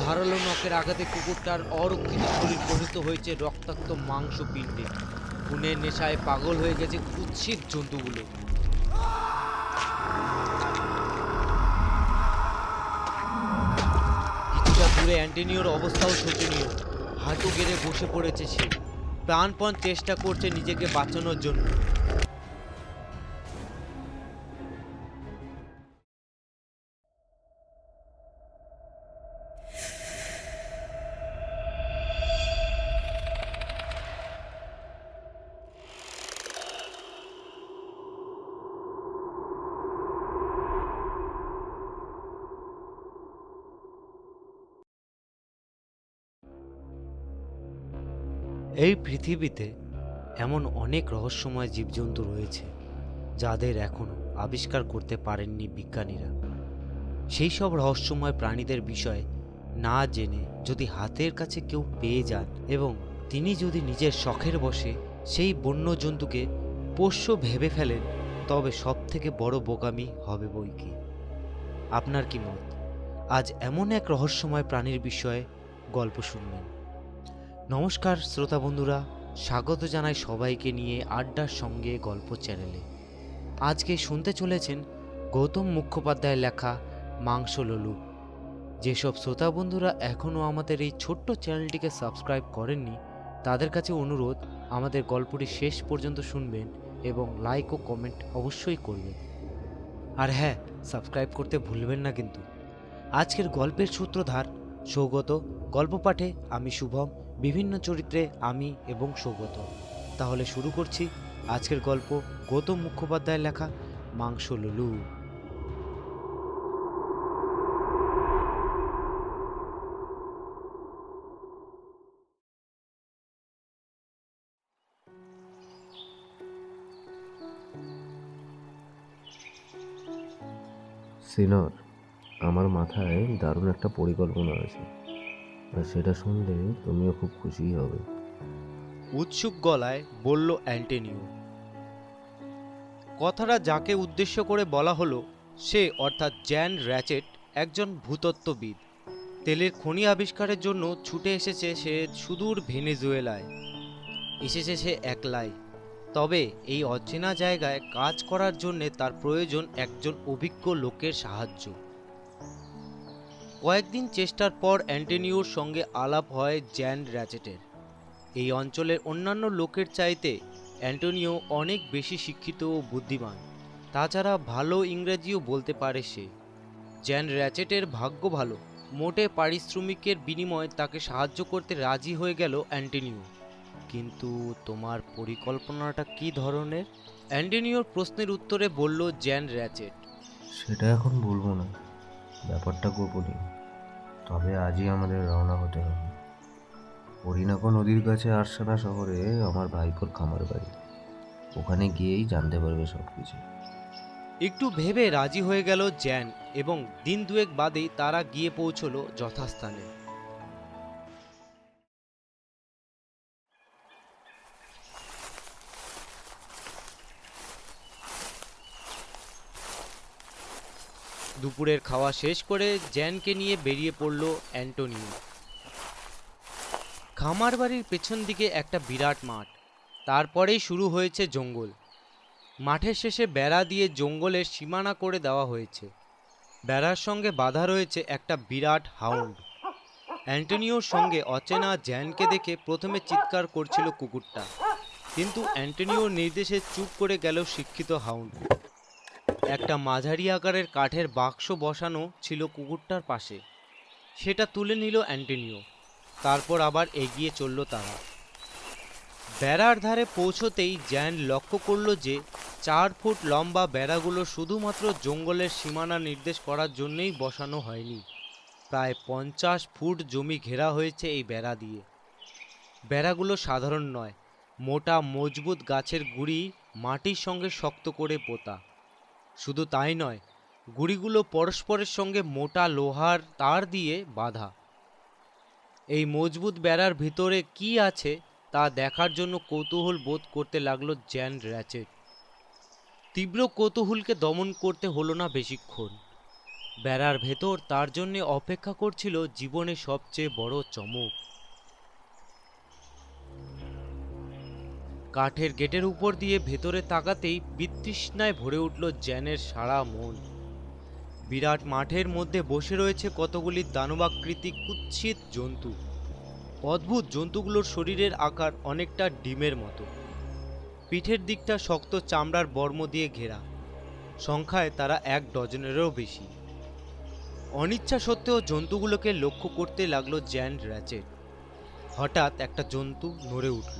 ধারালো নখের আঘাতে কুকুরটার অরক্ষিত শরীর পরিণত হয়েছে রক্তাক্ত মাংস পিণ্ডে। খুনের নেশায় পাগল হয়ে গেছে কুৎসিত জন্তুগুলো। কিছুটা দূরে অ্যান্টনিওর অবস্থাও শোচনীয়। হাঁটু গেড়ে বসে পড়েছে সে, প্রাণপণ চেষ্টা করছে নিজেকে বাঁচানোর জন্য। এই পৃথিবীতে এমন অনেক রহস্যময় জীবজন্তু রয়েছে যাদের এখনো আবিষ্কার করতে পারেননি বিজ্ঞানীরা। সেই সব রহস্যময় প্রাণীদের বিষয়ে না জেনে যদি হাতের কাছে কেউ পেয়ে যান এবং তিনি যদি নিজের শখের বশে সেই বন্য জন্তুকে পোষ্য ভেবে ফেলেন, তবে সব থেকে বড় বোকামি হবে বই কি। আপনার কি মত? আজ এমন এক রহস্যময় প্রাণীর বিষয়ে গল্প শুনবেন। নমস্কার শ্রোতা বন্ধুরা, স্বাগত জানাই সবাইকে নিয়ে আড্ডার সঙ্গে গল্প চ্যানেলে। আজকে শুনতে চলেছেন গৌতম মুখোপাধ্যায়ের লেখা মাংসললু। যেসব শ্রোতা বন্ধুরা এখনও আমাদের এই ছোট্ট চ্যানেলটিকে সাবস্ক্রাইব করেননি, তাদের কাছে অনুরোধ আমাদের গল্পটি শেষ পর্যন্ত শুনবেন এবং লাইক ও কমেন্ট অবশ্যই করবেন। আর হ্যাঁ, সাবস্ক্রাইব করতে ভুলবেন না কিন্তু। আজকের গল্পের সূত্রধার সৌগত, গল্প পাঠে আমি শুভম, বিভিন্ন চরিত্রে আমি এবং সৌগত। তাহলে শুরু করছি আজকের গল্প, গৌতম মুখোপাধ্যায়ের লেখা মাংসললু। সিনর, আমার মাথায় দারুণ একটা পরিকল্পনা আছে, আর সেটা শুনলে তুমিও খুব খুশি হবে। উৎসুক গলায় বলল অ্যান্টনিও। কথাটা যাকে উদ্দেশ্য করে বলা হলো সে অর্থাৎ জ্যান র্যাচেট, একজন ভূতত্ত্ববিদ। তেলের খনি আবিষ্কারের জন্য ছুটে এসেছে সে সুদূর ভেনেজুয়েলায়। এসেছে সে একলাই, তবে এই অচেনা জায়গায় কাজ করার জন্য তার প্রয়োজন একজন অভিজ্ঞ লোকের সাহায্য। কয়েকদিন চেষ্টার পর অ্যান্টনিওর সঙ্গে আলাপ হয় জ্যান র্যাচেটের। এই অঞ্চলের অন্যান্য লোকের চাইতে অ্যান্টনিও অনেক বেশি শিক্ষিত ও বুদ্ধিমান। তাছাড়া ভালো ইংরেজিও বলতে পারে সে। জ্যান র্যাচেটের ভাগ্য ভালো, মোটে পারিশ্রমিকের বিনিময়ে তাকে সাহায্য করতে রাজি হয়ে গেল অ্যান্টনিও। কিন্তু তোমার পরিকল্পনাটা কী ধরনের? অ্যান্টনিওর প্রশ্নের উত্তরে বলল জ্যান র্যাচেট। সেটা এখন বলবো না, ব্যাপারটা গোপনীয়। তবে আজই আমাদের রওনা হতে হবে। হরিনাকো নদীর কাছে আরসানা শহরে আমার ভাইপোর খামার বাড়ি। ওখানে গিয়েই জানতে পারবে সব কিছু। একটু ভেবে রাজি হয়ে গেল জ্যান এবং দিন দুয়েক বাদেই তারা গিয়ে পৌঁছলো যথাস্থানে। দুপুরের খাওয়া শেষ করে জ্যানকে নিয়ে বেরিয়ে পড়ল অ্যান্টনিও। খামার বাড়ির পেছন দিকে একটা বিরাট মাঠ, তারপরেই শুরু হয়েছে জঙ্গল। মাঠের শেষে বেড়া দিয়ে জঙ্গলের সীমানা করে দেওয়া হয়েছে। বেড়ার সঙ্গে বাঁধা রয়েছে একটা বিরাট হাউন্ড। অ্যান্টনিওর সঙ্গে অচেনা জ্যানকে দেখে প্রথমে চিৎকার করছিল কুকুরটা, কিন্তু অ্যান্টনিওর নির্দেশে চুপ করে গেল শিক্ষিত হাউন্ড। একটা মাঝারি আকারের কাঠের বাক্স বসানো ছিল কুকুরটার পাশে, সেটা তুলে নিল অ্যান্টনিও। তারপর আবার এগিয়ে চলল তারা। বেড়ার ধারে পৌঁছতেই জ্যান লক্ষ্য করল যে 4 ফুট লম্বা বেড়াগুলো শুধুমাত্র জঙ্গলের সীমানা নির্দেশ করার জন্যই বসানো হয়নি। প্রায় 50 ফুট জমি ঘেরা হয়েছে এই বেড়া দিয়ে। বেড়াগুলো সাধারণ নয়, মোটা মজবুত গাছের গুঁড়ি মাটির সঙ্গে শক্ত করে পোতা। শুধু তাই নয়, গুঁড়িগুলো পরস্পরের সঙ্গে মোটা লোহার তার দিয়ে বাঁধা। এই মজবুত বেড়ার ভিতরে কি আছে তা দেখার জন্য কৌতূহল বোধ করতে লাগলো জ্যান র্যাচেট। তীব্র কৌতূহলকে দমন করতে হলো না বেশিক্ষণ। বেড়ার ভেতর তার জন্য অপেক্ষা করছিল জীবনের সবচেয়ে বড় চমক। কাঠের গেটের উপর দিয়ে ভেতরে তাকাতেই বিতৃষ্ণায় ভরে উঠল জ্যানের সারা মন। বিরাট মাঠের মধ্যে বসে রয়েছে কতগুলি দানবাকৃতি কুৎসিত জন্তু। অদ্ভুত জন্তুগুলোর শরীরের আকার অনেকটা ডিমের মতো। পিঠের দিকটা শক্ত চামড়ার বর্ম দিয়ে ঘেরা। সংখ্যায় তারা 1 ডজনেরও বেশি। অনিচ্ছা সত্ত্বেও জন্তুগুলোকে লক্ষ্য করতে লাগলো জ্যান র্যাচেট। হঠাৎ একটা জন্তু নড়ে উঠল।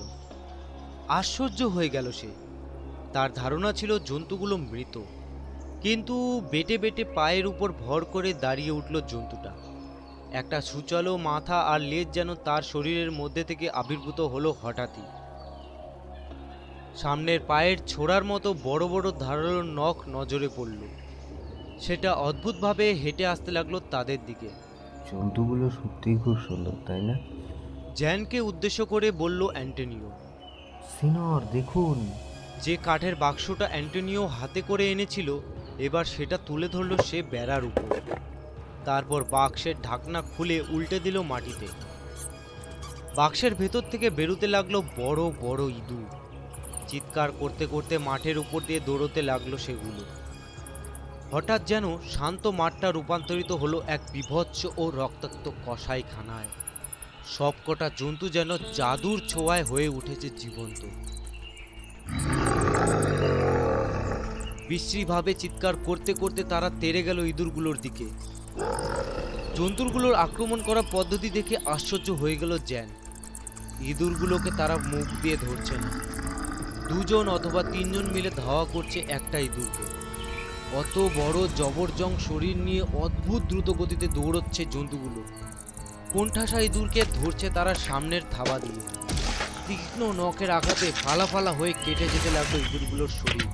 আশ্চর্য হয়ে গেল সে। তার ধারণা ছিল জন্তুগুলো মৃত, কিন্তু বেটে বেটে পায়ের উপর ভর করে দাঁড়িয়ে উঠল জন্তুটা। একটা সুচালো মাথা আর লেজ যেন তার শরীরের মধ্যে থেকে আবির্ভূত হলো হঠাৎই। সামনের পায়ের ছোড়ার মতো বড় বড় ধারালো নখ নজরে পড়ল। সেটা অদ্ভুতভাবে হেঁটে আসতে লাগলো তাদের দিকে। জন্তুগুলো সত্যিই খুব সুন্দর, তাই না? জ্যানকে উদ্দেশ্য করে বলল অ্যান্টনিও। সিনর, দেখুন। যে কাঠের বাক্সটা অ্যান্টনিও হাতে করে এনেছিল এবার সেটা তুলে ধরল সে বেড়ার উপর। তারপর বাক্সের ঢাকনা খুলে উল্টে দিল মাটিতে। বাক্সের ভেতর থেকে বেরোতে লাগলো বড় বড় ইঁদুর। চিৎকার করতে করতে মাঠের উপর দিয়ে দৌড়তে লাগলো সেগুলো। হঠাৎ যেন শান্ত মাঠটা রূপান্তরিত হলো এক বীভৎস ও রক্তাক্ত কসাইখানায়। সবকটা জন্তু যেন জাদুর ছোঁয়ায় হয়ে উঠেছে জীবন্ত। বিশ্রীভাবে চিৎকার করতে করতে তারা তেড়ে গেল ইঁদুরগুলোর দিকে। জন্তুগুলোর আক্রমণ করা পদ্ধতি দেখে আশ্চর্য হয়ে গেল জ্যান। ইঁদুরগুলোকে তারা মুখ দিয়ে ধরছে না, 2 জন অথবা 3 জন মিলে ধাওয়া করছে একটা ইঁদুরকে। অত বড় জবরজং শরীর নিয়ে অদ্ভুত দ্রুত গতিতে দৌড়চ্ছে জন্তুগুলো। কোণঠাসা ইঁদুরকে ধরছে তারা সামনের থাবা দিয়ে। তীক্ষ্ণ নখের আঘাতে ফালা ফালা হয়ে কেটে যেতে লাগলো ইঁদুরগুলোর শরীর।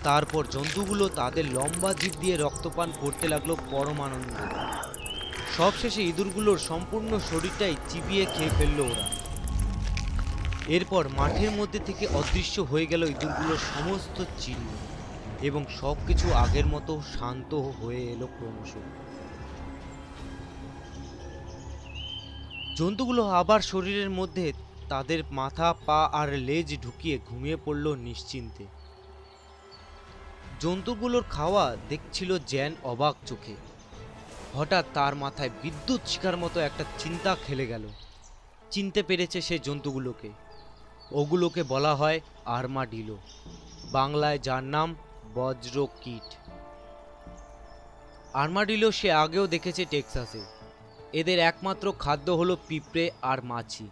তারপর জন্তুগুলো তাদের লম্বা জিভ দিয়ে রক্তপান করতে লাগলো পরম আনন্দে। সবশেষে ইঁদুরগুলোর সম্পূর্ণ শরীরটাই চিবিয়ে খেয়ে ফেললো ওরা। এরপর মাঠের মধ্যে থেকে অদৃশ্য হয়ে গেল ইঁদুরগুলোর সমস্ত চিহ্ন, এবং সবকিছু আগের মতো শান্ত হয়ে এলো ক্রমশ। জন্তুগুলো আবার শরীরের মধ্যে তাদের মাথা, পা আর লেজ ঢুকিয়ে ঘুমিয়ে পড়ল নিশ্চিন্তে। জন্তুগুলোর খাওয়া দেখছিল জ্যান অবাক চোখে। হঠাৎ তার মাথায় বিদ্যুৎ শিখার মতো একটা চিন্তা খেলে গেল। চিনতে পেরেছে সে জন্তুগুলোকে। ওগুলোকে বলা হয় আর্মাডিলো, বাংলায় যার নাম বজ্র কীট। আর্মাডিলো সে আগেও দেখেছে টেক্সাসে। এদের একমাত্র খাদ্য হলো পিঁপড়ে আর মাছি,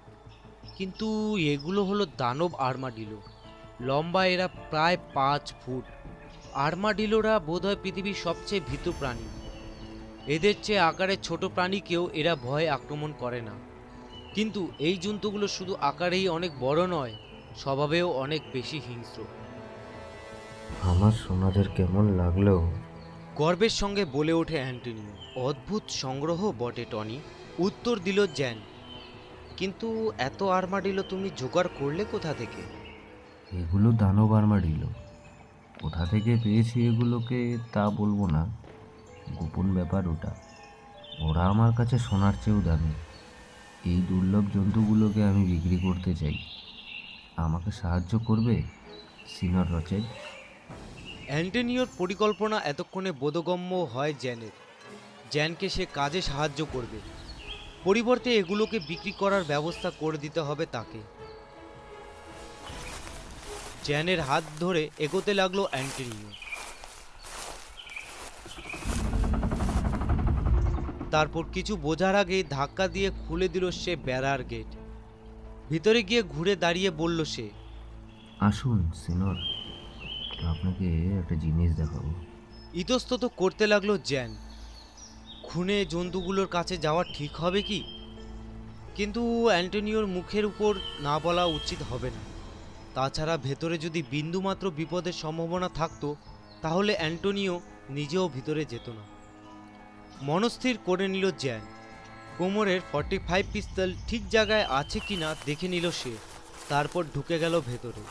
কিন্তু এগুলো হলো দানব আর্মাডিলো। লম্বা এরা প্রায় 5 ফুট। আর্মাডিলোরা বোধহয় পৃথিবীর সবচেয়ে ভীতু প্রাণী। এদের চেয়ে আকারে ছোট প্রাণীকেও এরা ভয়ে আক্রমণ করে না। কিন্তু এই জন্তুগুলো শুধু আকারেই অনেক বড় নয়, স্বভাবেও অনেক বেশি হিংস্র। আমার সোনাদের কেমন লাগলো? গর্বের সঙ্গে বলে ওঠে অ্যান্টনিও। অদ্ভুত সংগ্রহ বটে টনি, উত্তর দিল জ্যান। কিন্তু এত আর্মাডিলো তুমি জোগাড় করলে কোথা থেকে? এগুলো দানব আর্মাডিলো। কোথা থেকে পেয়েছি এগুলোকে তা বলবো না, গোপন ব্যাপার ওটা। ওরা আমার কাছে সোনার চেয়েও দামি। এই দুর্লভ জন্তুগুলোকে আমি বিক্রি করতে চাই। আমাকে সাহায্য করবে, সিনর রচেট? অ্যান্টনিওর পরিকল্পনা এতক্ষণে বোধগম্য হয় জ্যানের। জ্যানকে সে কাজে সাহায্য করবে, পরিবর্তে এগুলোকে বিক্রি করার ব্যবস্থা করে দিতে হবে তাকে। জ্যানের হাত ধরে এগোতে লাগলো অ্যান্টনিও। তারপর কিছু বোঝার আগে ধাক্কা দিয়ে খুলে দিল সে বেড়ার গেট। ভিতরে গিয়ে ঘুরে দাঁড়িয়ে বলল সে, আসুন সিনর, আপনাকে একটা জিনিস দেখাবো। ইতস্তত করতে লাগলো জ্যান। খুনে জন্তুগুলোর কাছে যাওয়া ঠিক হবে কি? কিন্তু অ্যান্টনিওর মুখের উপর না বলা উচিত হবে না। তাছাড়া ভেতরে যদি বিন্দুমাত্র বিপদের সম্ভাবনা থাকতো তাহলে অ্যান্টনিও নিজেও ভিতরে যেত না। মনস্থির করে নিল জ্যান। কোমরের 45 পিস্তল ঠিক জায়গায় আছে কিনা দেখে নিল সে। তারপর ঢুকে গেল ভেতরে।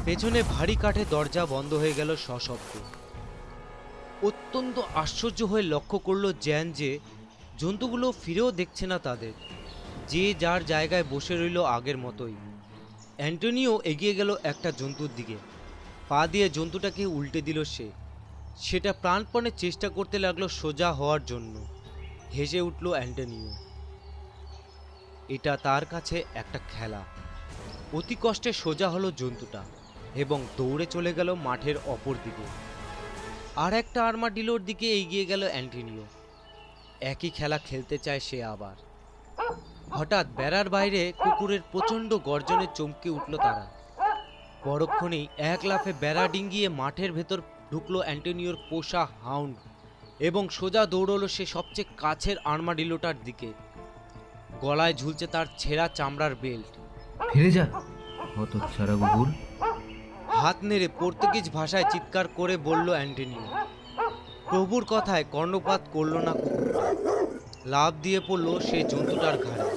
পেছনে ভারী কাঠে দরজা বন্ধ হয়ে গেল সশব্দে। অত্যন্ত আশ্চর্য হয়ে লক্ষ্য করলো জ্যান যে জন্তুগুলো ফিরেও দেখছে না তাদের, যে যার জায়গায় বসে রইল আগের মতোই। অ্যান্টনিও এগিয়ে গেল একটা জন্তুর দিকে, পা দিয়ে জন্তুটাকে উল্টে দিল সে। সেটা প্রাণপণে চেষ্টা করতে লাগলো সোজা হওয়ার জন্য। হেসে উঠল অ্যান্টনিও। এটা তার কাছে একটা খেলা। অতি কষ্টে সোজা হলো জন্তুটা এবং দৌড়ে চলে গেল মাঠের অপর দিকে। আর একটা আর্মাডিলোর দিকে এগিয়ে গেল অ্যান্টনিও। একই খেলা খেলতে চায় সে আবার। হঠাৎ বেড়ার বাইরে কুকুরের প্রচণ্ড গর্জনে চমকে উঠল তারা। পরক্ষণেই এক লাফে বেড়া ডিঙ্গিয়ে মাঠের ভেতর ঢুকলো অ্যান্টনিওর পোষা হাউন্ড এবং সোজা দৌড়লো সে সবচেয়ে কাছের আর্মাডিলোটার দিকে। গলায় ঝুলছে তার ছেঁড়া চামড়ার বেল্ট। ফিরে যা হতচ্ছাড়া কুকুর। হাত নেড়ে পর্তুগিজ ভাষায় চিৎকার করে বলল অ্যান্টনিও। প্রভুর কথায় কর্ণপাত করল না কুকুরটা। লাফ দিয়ে পড়ল সে জন্তুটার ঘাড়ে।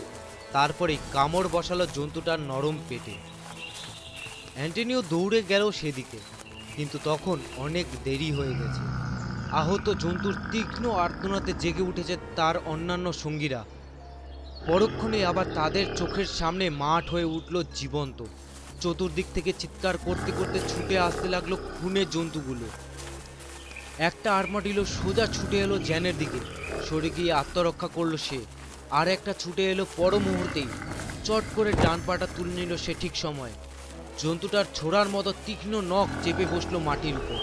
তারপরেই কামড় বসালো জন্তুটার নরম পেটে। অ্যান্টনিও দৌড়ে গেল সেদিকে, কিন্তু তখন অনেক দেরি হয়ে গেছে। আহত জন্তুর তীক্ষ্ণ আর্তনাদে জেগে উঠেছে তার অন্যান্য সঙ্গীরা। পরক্ষণে আবার তাদের চোখের সামনে মাঠ হয়ে উঠল জীবন্ত। চতুর্দিক থেকে চিৎকার করতে করতে ছুটে আসতে লাগলো খুনে জন্তুগুলো। একটা আর্মাডিলো সোজা ছুটে এলো জ্যানের দিকে, সরে গিয়ে আত্মরক্ষা করলো সে। আর একটা ছুটে এলো পর মুহূর্তেই, চট করে ডান পাটা তুলে নিল সে ঠিক সময়। জন্তুটার ছোড়ার মতো তীক্ষ্ণ নখ চেপে বসলো মাটির উপর।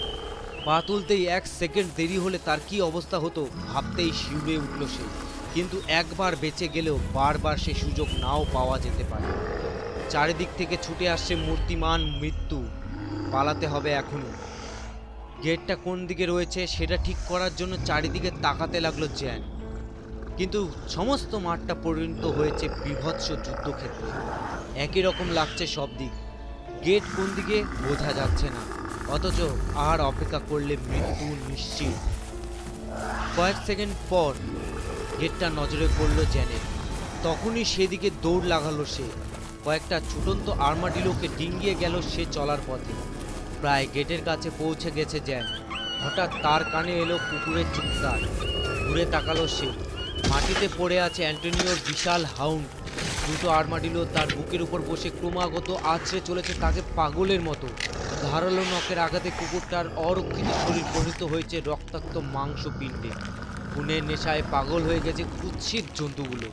পা তুলতেই 1 সেকেন্ড দেরি হলে তার কি অবস্থা হতো ভাবতেই শিউরে উঠল সে। কিন্তু একবার বেঁচে গেলেও বারবার সে সুযোগ নাও পাওয়া যেতে পারে। চারিদিক থেকে ছুটে আসছে মূর্তিমান মৃত্যু। পালাতে হবে এখনই। গেটটা কোন দিকে রয়েছে সেটা ঠিক করার জন্য চারিদিকে তাকাতে লাগলো জ্যান। কিন্তু সমস্ত মাঠটা পরিণত হয়েছে বীভৎস যুদ্ধক্ষেত্রে। একই রকম লাগছে সব দিক। গেট কোন দিকে বোঝা যাচ্ছে না, অথচ আর অপেক্ষা করলে মৃত্যু নিশ্চিত। কয়েক সেকেন্ড পর গেটটা নজরে পড়ল জ্যানের। তখনই সেদিকে দৌড় লাগালো সে। কয়েকটা ছুটন্ত আর্মাডিলোকে ডিঙ্গিয়ে গেল সে চলার পথে। প্রায় গেটের কাছে পৌঁছে গেছে জ্যান। হঠাৎ তার কানে এলো কুকুরের চিৎকার। ঘুরে তাকালো সে। মাটিতে পড়ে আছে অ্যান্টনিওর বিশাল হাউন্ড। দুটো আর্মাডিলো তার বুকের উপর বসে ক্রমাগত আছড়ে চলেছে তাকে পাগলের মতো। ধারালো নখের আঘাতে কুকুরটার অরক্ষিত শরীর পরিণত হয়েছে রক্তাক্ত মাংস পিণ্ডে। খুনের নেশায় পাগল হয়ে গেছে কুৎসিত জন্তুগুলো।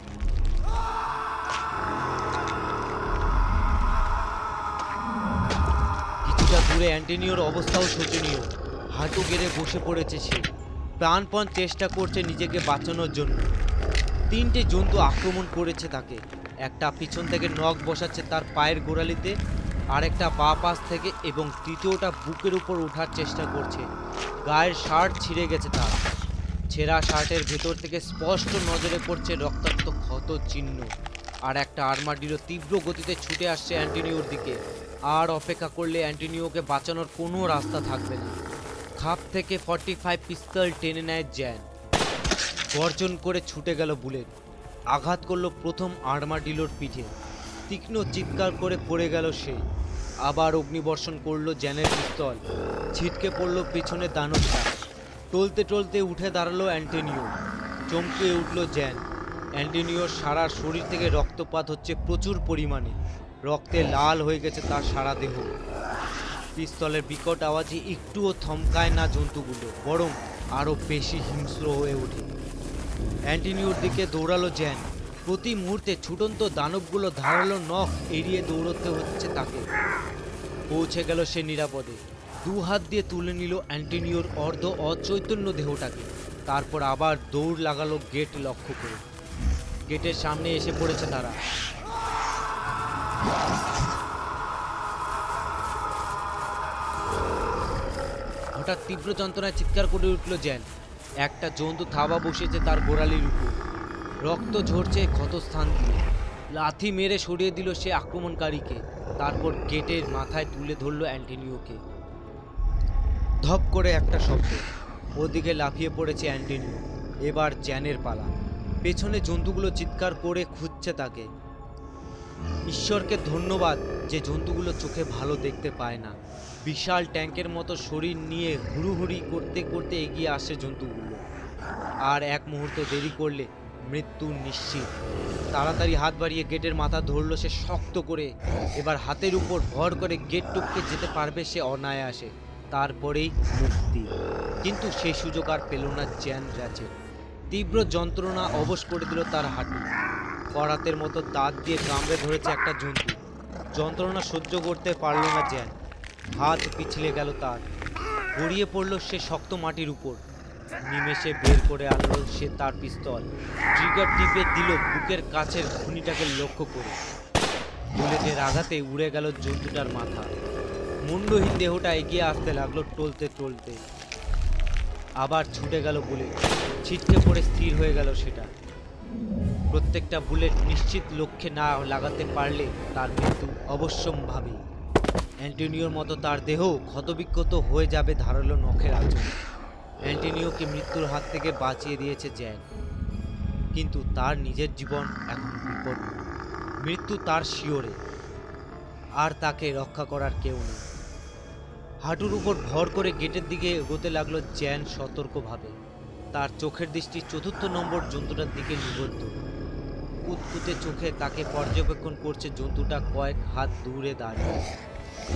কিছুটা দূরে অ্যান্টনিওর অবস্থাও শোচনীয়। হাঁটু গেড়ে বসে পড়েছে সে। প্রাণপণ চেষ্টা করছে নিজেকে বাঁচানোর জন্য। 3টে জন্তু আক্রমণ করেছে তাকে। একটা পিছন থেকে নখ বসাচ্ছে তার পায়ের গোড়ালিতে, আরেকটা বাঁ পাশ থেকে, এবং তৃতীয়টা বুকের উপর ওঠার চেষ্টা করছে। গায়ের শার্ট ছিঁড়ে গেছে তার। ছেঁড়া শার্টের ভেতর থেকে স্পষ্ট নজরে পড়ছে রক্তাক্ত ক্ষত চিহ্ন। আর একটা আর্মাডিলো তীব্র গতিতে ছুটে আসছে অ্যান্টনিওর দিকে। আর অপেক্ষা করলে অ্যান্টনিওকে বাঁচানোর কোনো রাস্তা থাকবে না। খাপ থেকে 45 পিস্তল টেনে নেয় জ্যান। গর্জন করে ছুটে গেল বুলেট। আঘাত করলো প্রথম আর্মাডিলোর পিঠে। তীক্ষ্ণ চিৎকার করে পড়ে গেল সে। আবার অগ্নিবর্ষণ করলো জ্যানের পিস্তল। ছিটকে পড়লো পিছনে দানবটা। টলতে টলতে উঠে দাঁড়ালো অ্যান্টনিও। চমকে উঠল জ্যান। অ্যান্টনিওর সারা শরীর থেকে রক্তপাত হচ্ছে প্রচুর পরিমাণে। রক্তে লাল হয়ে গেছে তার সারা দেহ। পিস্তলের বিকট আওয়াজে একটুও থমকায় না জন্তুগুলো, বরং আরও বেশি হিংস্র হয়ে ওঠে। অ্যান্টনিওর দিকে দৌড়ালো জ্যান। প্রতি মুহূর্তে ছুটন্ত দানবগুলো ধারালো নখ এড়িয়ে দৌড়তে হচ্ছে তাকে। পৌঁছে গেল সে নিরাপদে। 2 হাত দিয়ে তুলে নিল অ্যান্টনিওর অর্ধ অচৈতন্য দেহটাকে। তারপর আবার দৌড় লাগালো গেট লক্ষ্য করে। গেটের সামনে এসে পড়েছে তারা। হঠাৎ তীব্র যন্ত্রণায় চিৎকার করে উঠল জ্যান। একটা জন্তু থাবা বসেছে তার গোড়ালির উপর। রক্ত ঝরছে ক্ষতস্থান দিয়ে। লাথি মেরে সরিয়ে দিল সে আক্রমণকারীকে। তারপর গেটের মাথায় তুলে ধরল অ্যান্টনিওকে। ধপ করে একটা শব্দ। ওদিকে লাফিয়ে পড়েছে অ্যান্টনিও। এবার জ্যানের পালা। পেছনে জন্তুগুলো চিৎকার করে খুঁজছে তাকে। ঈশ্বরকে ধন্যবাদ যে জন্তুগুলো চোখে ভালো দেখতে পায় না। বিশাল ট্যাঙ্কের মতো শরীর নিয়ে হুড়ুহুড়ি করতে করতে এগিয়ে আসে জন্তুগুলো। আর এক মুহূর্ত দেরি করলে মৃত্যু নিশ্চিত। তাড়াতাড়ি হাত বাড়িয়ে গেটের মাথা ধরল সে শক্ত করে। এবার হাতের উপর ভর করে গেট টপকে যেতে পারবে সে অনায়াসে। তারপরেই মুক্তি। কিন্তু সেই সুযোগ আর পেল না জ্যান র্যাচেট। তীব্র যন্ত্রণা অবশ করে দিল তার হাঁটু। করাতের মতো দাঁত দিয়ে কামড়ে ধরেছে একটা জন্তু। যন্ত্রণা সহ্য করতে পারল না জ্যান। হাত পিছলে গেল তার। গড়িয়ে পড়ল সে শক্ত মাটির উপর। নিমেষে বের করে আনলো সে তার পিস্তল। ট্রিগার টিপে দিল বুকের কাছের খুনিটাকে লক্ষ্য করে। বুলেটের আঘাতে উড়ে গেল জন্তুটার মাথা। মুন্ডহীন দেহটা এগিয়ে আসতে লাগলো টলতে টলতে। আবার ছুটে গেল বুলেট। ছিটকে পড়ে স্থির হয়ে গেল সেটা। প্রত্যেকটা বুলেট নিশ্চিত লক্ষ্যে না লাগাতে পারলে তার মৃত্যু অবশ্যম্ভাবী। অ্যান্টোনিওর মতো তার দেহ ক্ষতবিক্ষত হয়ে যাবে ধারালো নখের আঁচড়ে। অ্যান্টোনিওকে মৃত্যুর হাত থেকে বাঁচিয়ে দিয়েছে জ্যান, কিন্তু তার নিজের জীবন এখন বিপন্ন। মৃত্যু তার শিয়রে, আর তাকে রক্ষা করার কেউ নেই। হাঁটুর উপর ভর করে গেটের দিকে এগোতে লাগলো জ্যান সতর্কভাবে। তার চোখের দৃষ্টি ৪র্থ নম্বর জন্তুটার দিকে নিবদ্ধ। কুতকুতে চোখে তাকে পর্যবেক্ষণ করছে জন্তুটা কয়েক হাত দূরে দাঁড়িয়ে।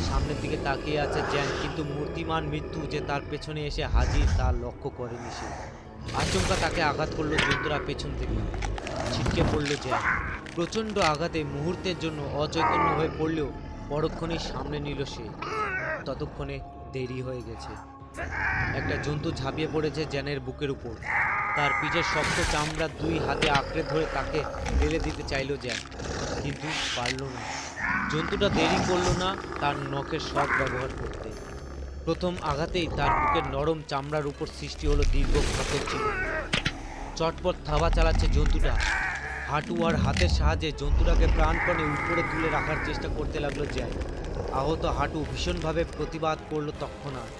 সামনের দিকে তাকিয়ে আছে জ্যান, কিন্তু মূর্তিমান মৃত্যু যে তার পেছনে এসে হাজির তা লক্ষ্য করেনি সে। আচমকা তাকে আঘাত করলো জন্তুরা পেছন থেকে। ছিটকে পড়ল জ্যান। প্রচণ্ড আঘাতে মুহূর্তের জন্য অচৈতন্য হয়ে পড়লেও পরক্ষণেই সামনে নিল সে। ততক্ষণে দেরি হয়ে গেছে। একটা জন্তু ঝাঁপিয়ে পড়েছে জ্যানের বুকের উপর। তার পিঠের শক্ত চামড়া দুই হাতে আঁকড়ে ধরে তাকে ফেলে দিতে চাইল জ্যান, কিন্তু পারল না। জন্তুটা দেরি করলো না তার নখের শক ব্যবহার করতে। প্রথম আঘাতেই তার বুকের নরম চামড়ার উপর সৃষ্টি হলো দীর্ঘ ক্ষতের চিহ্ন। চটপট থাবা চালাচ্ছে জন্তুটা। হাঁটু আর হাতের সাহায্যে জন্তুটাকে প্রাণপণে উপরে তুলে রাখার চেষ্টা করতে লাগলো জ্যান। আহত হাঁটু ভীষণভাবে প্রতিবাদ করলো তৎক্ষণাৎ।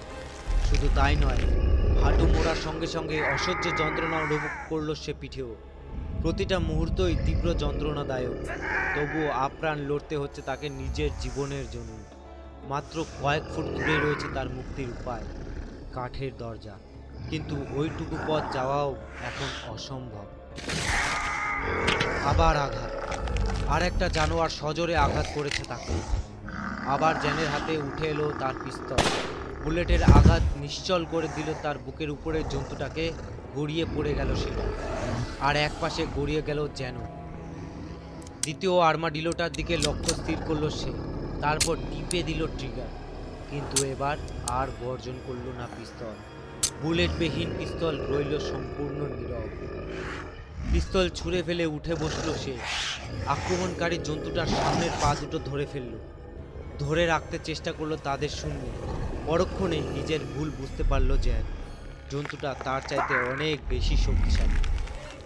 শুধু তাই নয়, হাঁটু মোড়ার সঙ্গে সঙ্গে অসহ্য যন্ত্রণা অনুভব করলো সে পিঠেও। প্রতিটা মুহূর্তই তীব্র যন্ত্রণাদায়ক। তবুও আপ্রাণ লড়তে হচ্ছে তাকে নিজের জীবনের জন্য। মাত্র কয়েক ফুট দূরে রয়েছে তার মুক্তির উপায়, কাঠের দরজা। কিন্তু ওইটুকু পথ যাওয়াও এখন অসম্ভব। আবার আঘাত। আর একটা জানোয়ার সজোরে আঘাত করেছে তাকে। আবার জ্যানের হাতে উঠে এলো তার পিস্তল। বুলেটের আঘাত নিশ্চল করে দিল তার বুকের উপরের জন্তুটাকে। গড়িয়ে পড়ে গেল সেটা, আর এক পাশে গড়িয়ে গেল যেন। দ্বিতীয় আর্মাডিলোটার দিকে লক্ষ্য স্থির করলো সে। তারপর টিপে দিল ট্রিগার, কিন্তু এবার আর বর্জন করল না পিস্তল। বুলেটবিহীন পিস্তল রইল সম্পূর্ণ নীরব। পিস্তল ছুঁড়ে ফেলে উঠে বসলো সে। আক্রমণকারী জন্তুটার সামনের পা দুটো ধরে ফেলল। ধরে রাখতে চেষ্টা করলো তাদের শূন্য। পরক্ষণেই নিজের ভুল বুঝতে পারলো যে জন্তুটা তার চাইতে অনেক বেশি শক্তিশালী।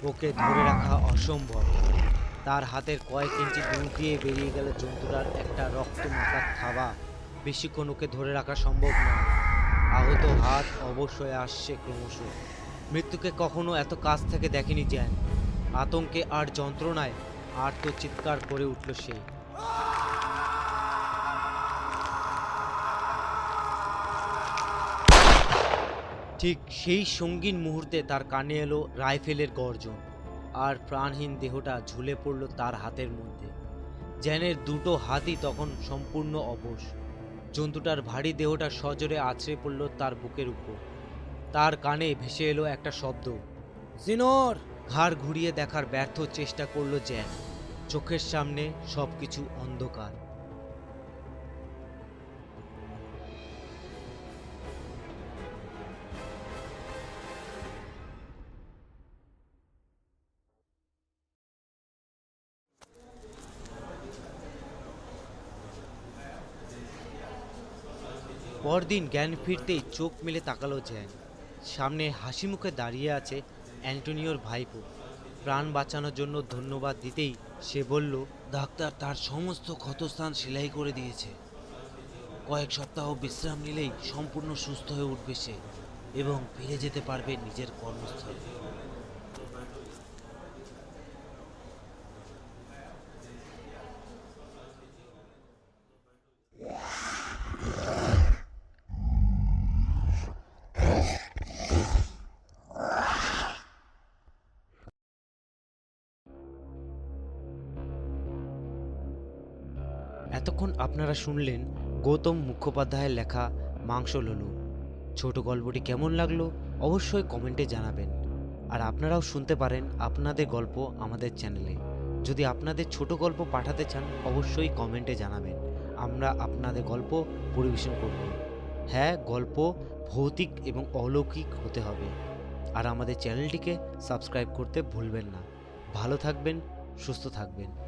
ওকে ধরে রাখা অসম্ভব। তার হাতের কয়েক ইঞ্চি দূর দিয়ে বেরিয়ে গেল জন্তুটার একটা রক্ত মাখার থাবা। বেশিক্ষণ ওকে ধরে রাখা সম্ভব নয়। আহত হাত অবশ্যই আসছে ক্রমশ। মৃত্যুকে কখনো এত কাছ থেকে দেখেনি জ্যান। আতঙ্কে আর যন্ত্রণায় আর্তচিৎকার করে উঠল সে। ঠিক সেই সঙ্গীন মুহূর্তে তার কানে এলো রাইফেলের গর্জন, আর প্রাণহীন দেহটা ঝুলে পড়ল তার হাতের মধ্যে। জ্যানের দুটো হাতই তখন সম্পূর্ণ অবশ। জন্তুটার ভারী দেহটা সজোরে আছড়ে পড়ল তার বুকের উপর। তার কানে ভেসে এলো একটা শব্দ, সিনোর। ঘাড় ঘুরিয়ে দেখার ব্যর্থ চেষ্টা করলো জ্যান। চোখের সামনে সবকিছু অন্ধকার। পরদিন জ্ঞান ফিরতেই চোখ মেলে তাকালো জ্যান। সামনে হাসি মুখে দাঁড়িয়ে আছে অ্যান্টোনিওর ভাইপো। প্রাণ বাঁচানোর জন্য ধন্যবাদ দিতেই সে বলল, ডাক্তার তার সমস্ত ক্ষতস্থান সেলাই করে দিয়েছে। কয়েক সপ্তাহ বিশ্রাম নিলেই সম্পূর্ণ সুস্থ হয়ে উঠবে সে এবং ফিরে যেতে পারবে নিজের কর্মস্থলে। এতক্ষণ আপনারা শুনলেন গৌতম মুখোপাধ্যায়ের লেখা মাংস ললু। ছোট গল্পটি কেমন লাগলো অবশ্যই কমেন্টে জানাবেন। আর আপনারাও শুনতে পারেন আপনাদের গল্প আমাদের চ্যানেলে। যদি আপনাদের ছোট গল্প পাঠাতে চান অবশ্যই কমেন্টে জানাবেন, আমরা আপনাদের গল্প পরিবেশন করব। হ্যাঁ, গল্প ভৌতিক এবং অলৌকিক হতে হবে। আর আমাদের চ্যানেলটিকে সাবস্ক্রাইব করতে ভুলবেন না। ভালো থাকবেন, সুস্থ থাকবেন।